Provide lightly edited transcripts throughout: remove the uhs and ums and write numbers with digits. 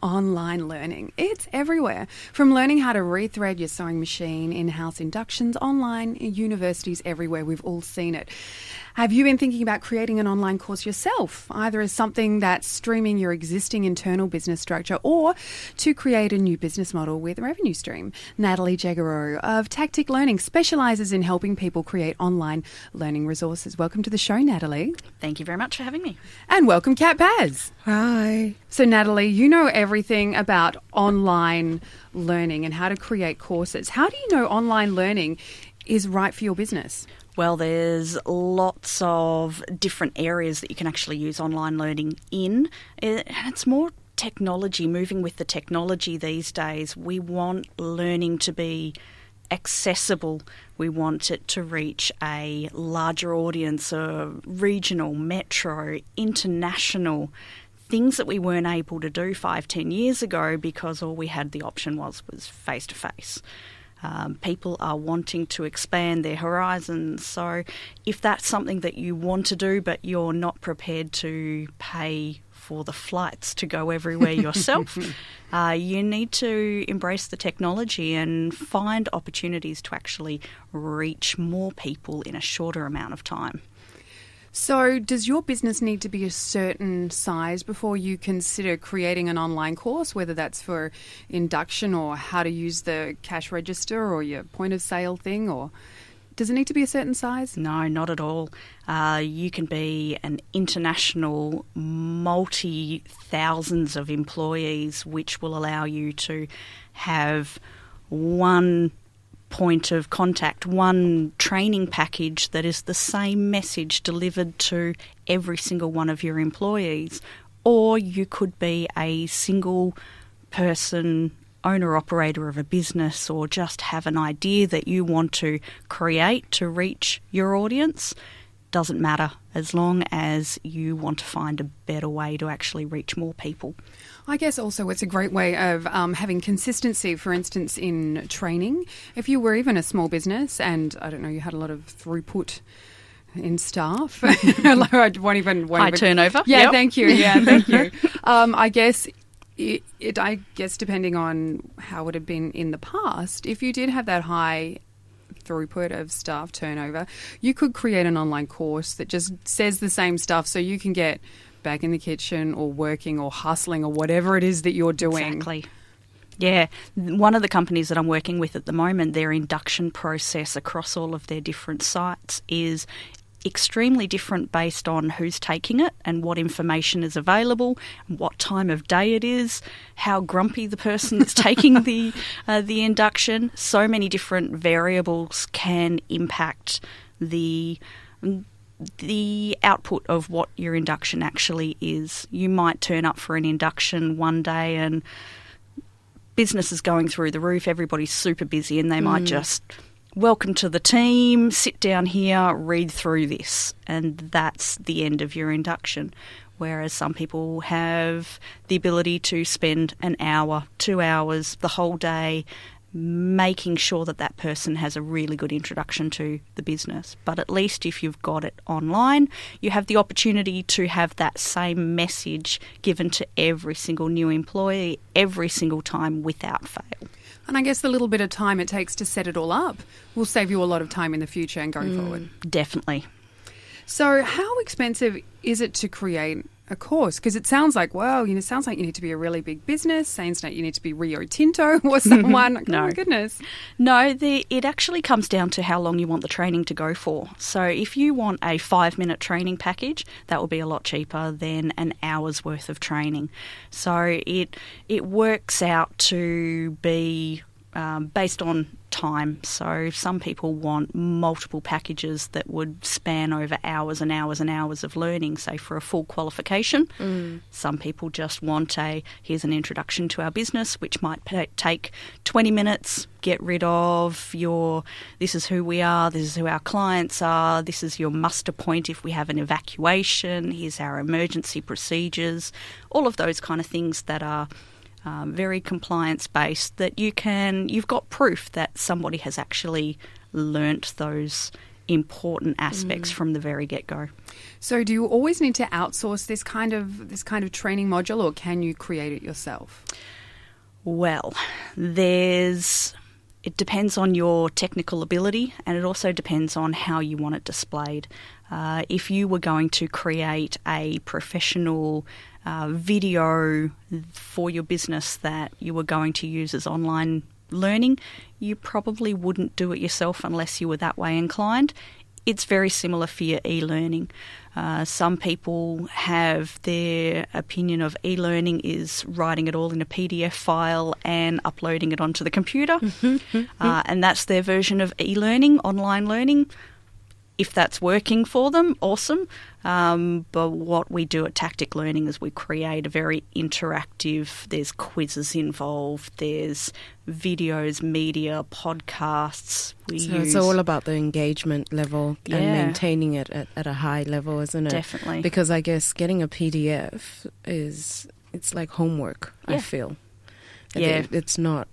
online learning. It's everywhere. From learning how to rethread your sewing machine, in-house inductions, online, universities everywhere. We've all seen it. Have you been thinking about creating an online course yourself, either as something that's streaming your existing internal business structure or to create a new business model with a revenue stream? Natalie Jegorow of Tactic Learning specialises in helping people create online learning resources. Welcome to the show, Natalie. Thank you very much for having me. And welcome, Kat Baz. Hi. So, Natalie, you know everything about online learning and how to create courses. How do you know online learning is right for your business? Well, there's lots of different areas that you can actually use online learning in. It's more technology, moving with the technology these days. We want learning to be accessible. We want it to reach a larger audience, a regional, metro, international, things that we weren't able to do 5-10 years ago because all we had the option was face-to-face. People are wanting to expand their horizons. So if that's something that you want to do but you're not prepared to pay for the flights to go everywhere yourself, you need to embrace the technology and find opportunities to actually reach more people in a shorter amount of time. So does your business need to be a certain size before you consider creating an online course, whether that's for induction or how to use the cash register or your point of sale thing, or does it need to be a certain size? No, not at all. You can be an international, multi-thousands of employees, which will allow you to have one point of contact, one training package that is the same message delivered to every single one of your employees. Or you could be a single person owner-operator of a business, or just have an idea that you want to create to reach your audience. Doesn't matter, as long as you want to find a better way to actually reach more people. I guess also it's a great way of having consistency, for instance, in training. If you were even a small business and, I don't know, you had a lot of throughput in staff. I won't even... High turnover. Yeah, yep. Thank you. Yeah, thank you. I guess... I guess depending on how it would have been in the past, if you did have that high throughput of staff turnover, you could create an online course that just says the same stuff so you can get back in the kitchen or working or hustling or whatever it is that you're doing. Exactly. Yeah. One of the companies that I'm working with at the moment, their induction process across all of their different sites is extremely different based on who's taking it and what information is available, what time of day it is, how grumpy the person that's taking the induction. So many different variables can impact the output of what your induction actually is. You might turn up for an induction one day and business is going through the roof, everybody's super busy, and they might just... welcome to the team, sit down here, read through this, and that's the end of your induction. Whereas some people have the ability to spend an hour, 2 hours, the whole day, making sure that that person has a really good introduction to the business. But at least if you've got it online, you have the opportunity to have that same message given to every single new employee every single time without fail. And I guess the little bit of time it takes to set it all up will save you a lot of time in the future and going forward. Definitely. So how expensive is it to create a course? Because it sounds like, well, it sounds like you need to be a really big business. Sounds like you need to be Rio Tinto or someone. No. Oh, my goodness. No, it actually comes down to how long you want the training to go for. So if you want a 5-minute training package, that will be a lot cheaper than an hour's worth of training. So it works out to be based on time. So some people want multiple packages that would span over hours and hours and hours of learning, say for a full qualification. Some people just want here's an introduction to our business, which might take 20 minutes, get rid of this is who we are, this is who our clients are, this is your muster point if we have an evacuation, here's our emergency procedures, all of those kind of things that are very compliance-based, that you've got proof that somebody has actually learnt those important aspects from the very get-go. So do you always need to outsource this kind of training module, or can you create it yourself? Well, it depends on your technical ability, and it also depends on how you want it displayed. If you were going to create a professional video for your business that you were going to use as online learning, you probably wouldn't do it yourself unless you were that way inclined. It's very similar for your e-learning. Some people have their opinion of e-learning is writing it all in a PDF file and uploading it onto the computer. And that's their version of e-learning, online learning. If that's working for them, awesome. But what we do at Tactic Learning is we create a very interactive, there's quizzes involved, there's videos, media, podcasts. It's all about the engagement level and maintaining it at a high level, isn't it? Definitely. Because I guess getting a PDF it's like homework, I feel. Yeah. It's not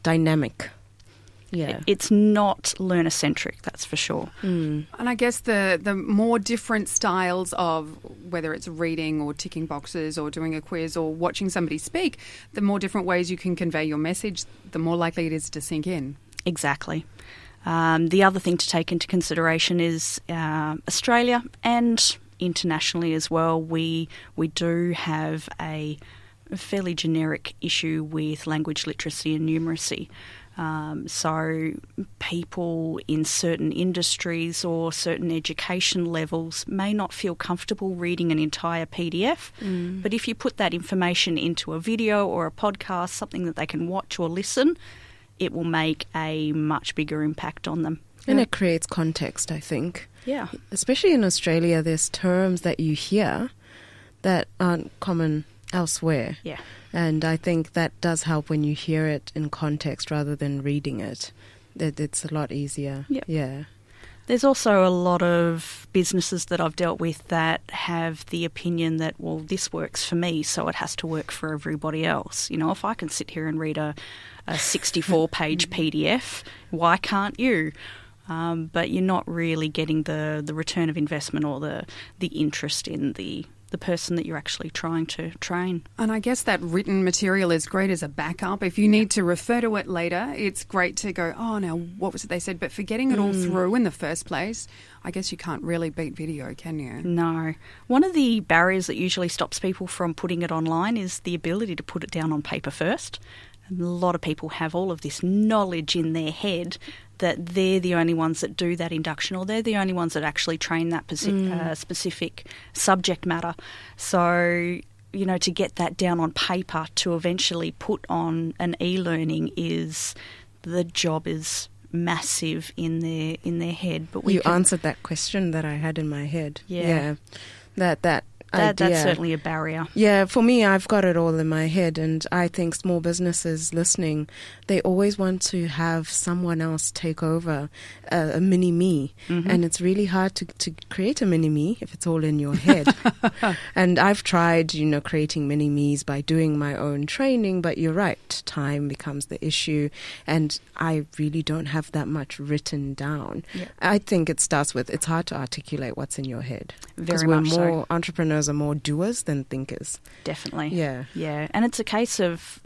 dynamic. Yeah. It's not learner-centric, that's for sure. And I guess the more different styles of whether it's reading or ticking boxes or doing a quiz or watching somebody speak, the more different ways you can convey your message, the more likely it is to sink in. Exactly. The other thing to take into consideration is Australia and internationally as well, we do have a fairly generic issue with language literacy and numeracy. So people in certain industries or certain education levels may not feel comfortable reading an entire PDF, but if you put that information into a video or a podcast, something that they can watch or listen, it will make a much bigger impact on them. And it creates context, I think. Yeah. Especially in Australia, there's terms that you hear that aren't common elsewhere. Yeah. And I think that does help when you hear it in context rather than reading it. It's a lot easier. Yep. Yeah. There's also a lot of businesses that I've dealt with that have the opinion that, well, this works for me, so it has to work for everybody else. You know, if I can sit here and read a 64-page PDF, why can't you? But you're not really getting the return of investment or the interest in the person that you're actually trying to train. And I guess that written material is great as a backup. If you need to refer to it later, it's great to go, oh, now what was it they said? But for getting it all through in the first place, I guess you can't really beat video, can you? No. One of the barriers that usually stops people from putting it online is the ability to put it down on paper first. A lot of people have all of this knowledge in their head that they're the only ones that do that induction, or they're the only ones that actually train that specific subject matter. So, you know, to get that down on paper to eventually put on an e-learning the job is massive in their head. But you answered that question that I had in my head. Yeah. That's certainly a barrier. Yeah, for me, I've got it all in my head, and I think small businesses listening, they always want to have someone else take over a mini-me, and it's really hard to create a mini-me if it's all in your head. And I've tried, creating mini-me's by doing my own training, but you're right, time becomes the issue, and I really don't have that much written down. Yep. I think it starts with, it's hard to articulate what's in your head. Very much so. Entrepreneurs are more doers than thinkers. Definitely. Yeah. Yeah. And it's a case of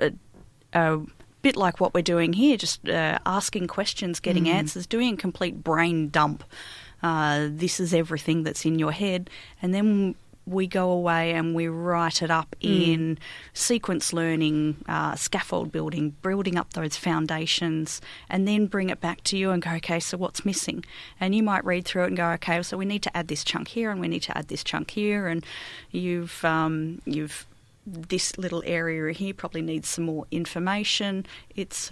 a bit like what we're doing here, just asking questions, getting answers, doing a complete brain dump. This is everything that's in your head. And then we go away and we write it up in sequence learning, scaffold building up those foundations, and then bring it back to you and go, okay, so what's missing? And you might read through it and go, okay, so we need to add this chunk here and we need to add this chunk here, and you've this little area here probably needs some more information. It's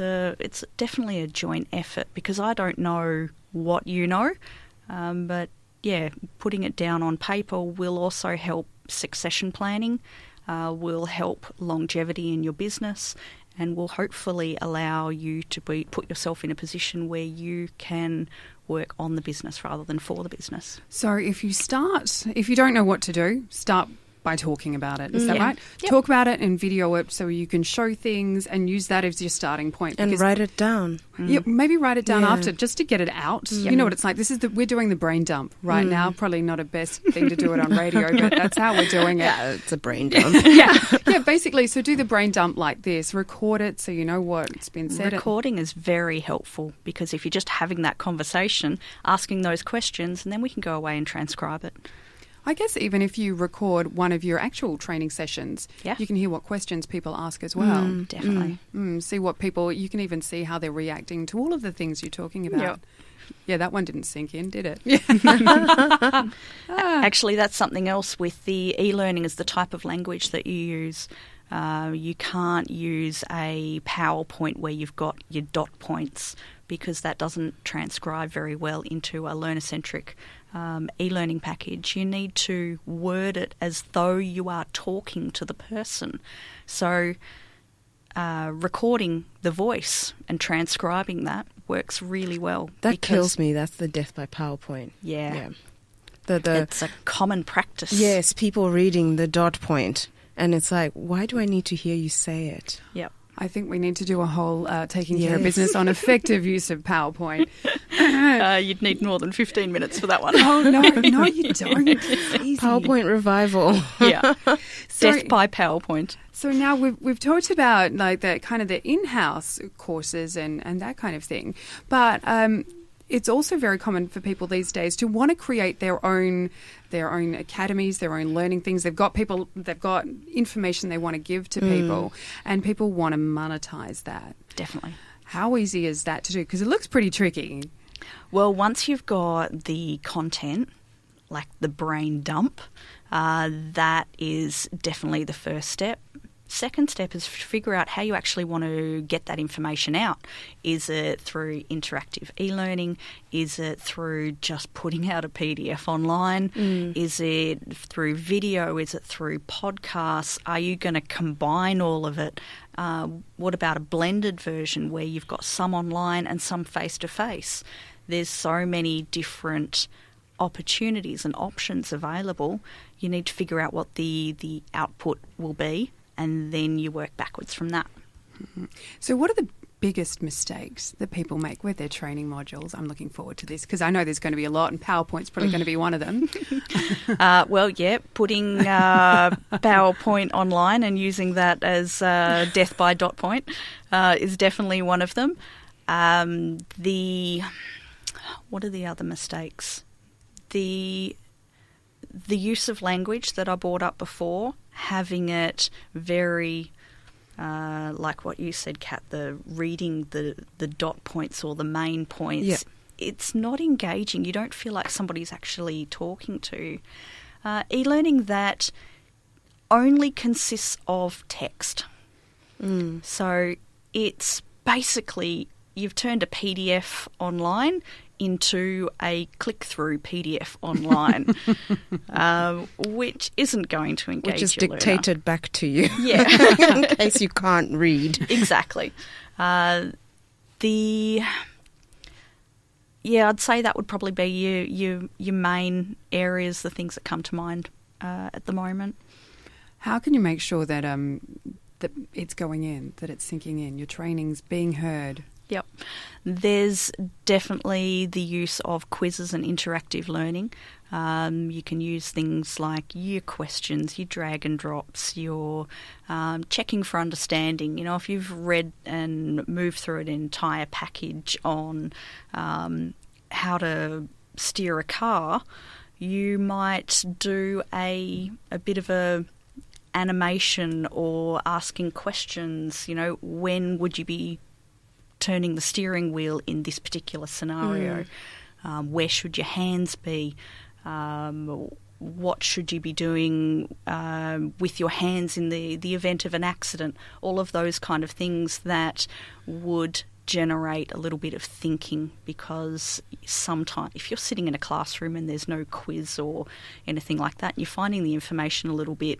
definitely a joint effort, because I don't know what you know, but yeah, putting it down on paper will also help succession planning, will help longevity in your business, and will hopefully allow you to put yourself in a position where you can work on the business rather than for the business. So if you don't know what to do, start by talking about it. Is that Yeah. right? Yep. Talk about it and video it so you can show things and use that as your starting point. And because- write it down. Yeah, maybe write it down Yeah. after just to get it out. You know what it's like. We're doing the brain dump right now. Probably not a best thing to do it on radio, but that's how we're doing it. Yeah, it's a brain dump. yeah, basically. So do the brain dump like this. Record it so you know what's been said. Recording is very helpful because if you're just having that conversation, asking those questions, and then we can go away and transcribe it. I guess even if you record one of your actual training sessions, Yeah. you can hear what questions people ask as well. Definitely. See what people, you can even see how they're reacting to all of the things you're talking about. Yep. Yeah, that one didn't sink in, did it? Actually, that's something else with the e-learning is the type of language that you use. You can't use a PowerPoint where you've got your dot points because that doesn't transcribe very well into a learner-centric e-learning package. You need to word it as though you are talking to the person. So recording the voice and transcribing that works really well. That kills me. That's the death by PowerPoint. Yeah. The It's a common practice. yes, people reading the dot point, and it's like, why do I need to hear you say it? Yep. I think we need to do a whole taking care of Yes. business on effective use of PowerPoint. You'd need more than 15 minutes for that one. Oh, no, you don't. Easy. PowerPoint revival. Yeah. So- Death by PowerPoint. So now we've talked about like the kind of the in-house courses and that kind of thing, but it's also very common for people these days to want to create their own academies, their own learning things. They've got information they want to give to people, and people want to monetize that. Definitely. How easy is that to do? Because it looks pretty tricky. Well, once you've got the content, like the brain dump, that is definitely the first step. Second step is figure out how you actually want to get that information out. Is it through interactive e-learning? Is it through just putting out a PDF online? Is it through video? Is it through podcasts? Are you going to combine all of it? What about a blended version where you've got some online and some face-to-face? There's so many different opportunities and options available. You need to figure out what the output will be, and then you work backwards from that. So what are the biggest mistakes that people make with their training modules? I'm looking forward to this because I know there's going to be a lot, and PowerPoint's probably going to be one of them. Putting PowerPoint online and using that as death by dot point is definitely one of them. What are the other mistakes? The use of language that I brought up before, having it very, like what you said, Kat, the reading the dot points or the main points. Yeah. It's not engaging. You don't feel like somebody's actually talking to you. E-learning that only consists of text. So it's basically you've turned a PDF online into a click-through PDF online, which isn't going to engage Which is your learner. dictated back to you. Yeah. In case you can't read. Exactly. I'd say that would probably be your main areas, the things that come to mind at the moment. How can you make sure that that it's going in, that it's sinking in, your training's being heard? Yep. There's definitely the use of quizzes and interactive learning. You can use things like your questions, your drag and drops, your checking for understanding. You know, if you've read and moved through an entire package on how to steer a car, you might do a bit of a animation or asking questions. You know, when would you be turning the steering wheel in this particular scenario? Where should your hands be? What should you be doing with your hands in the event of an accident? All of those kind of things that would generate a little bit of thinking, because sometimes if you're sitting in a classroom and there's no quiz or anything like that, you're finding the information a little bit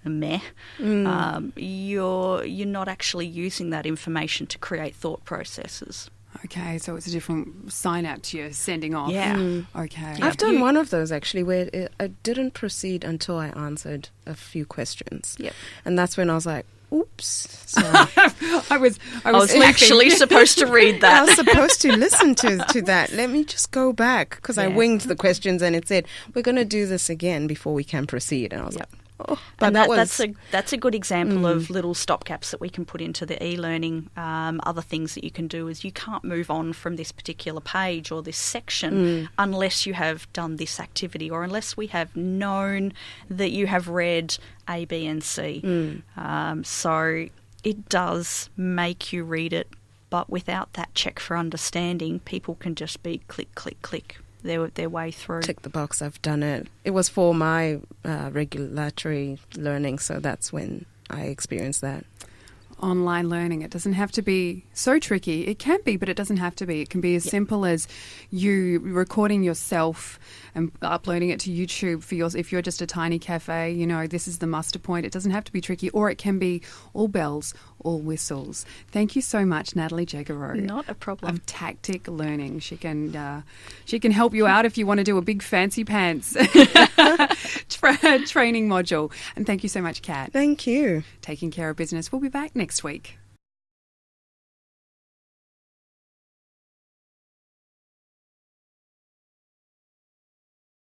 meh. You're not actually using that information to create thought processes. Okay, so it's a different synapse you're sending off. Yeah. Okay. I've done one of those actually where I didn't proceed until I answered a few questions. Yep. And that's when I was like, oops. Sorry. I was actually supposed to read I that. was supposed to listen to that. Let me just go back because I Yeah. winged the questions and it said, we're going to do this again before we can proceed. And I was Yep. like, oh. But And that was... that's a good example of little stopgaps that we can put into the e-learning. Other things that you can do is you can't move on from this particular page or this section unless you have done this activity or unless we have known that you have read A, B and C. So it does make you read it, but without that check for understanding, people can just be click, click, click their way through. Tick the box, I've done it. It was for my regulatory learning, so that's when I experienced that. Online learning. It doesn't have to be so tricky. It can be, but it doesn't have to be. It can be as simple as you recording yourself and uploading it to YouTube for yours. If you're just a tiny cafe, you know, this is the muster point. It doesn't have to be tricky, or it can be all bells, all whistles. Thank you so much, Natalie Jegorow. Not a problem. Of Tactic Learning. She can help you out if you want to do a big fancy pants training module. And thank you so much, Kat. Thank you. Taking care of business. We'll be back next week.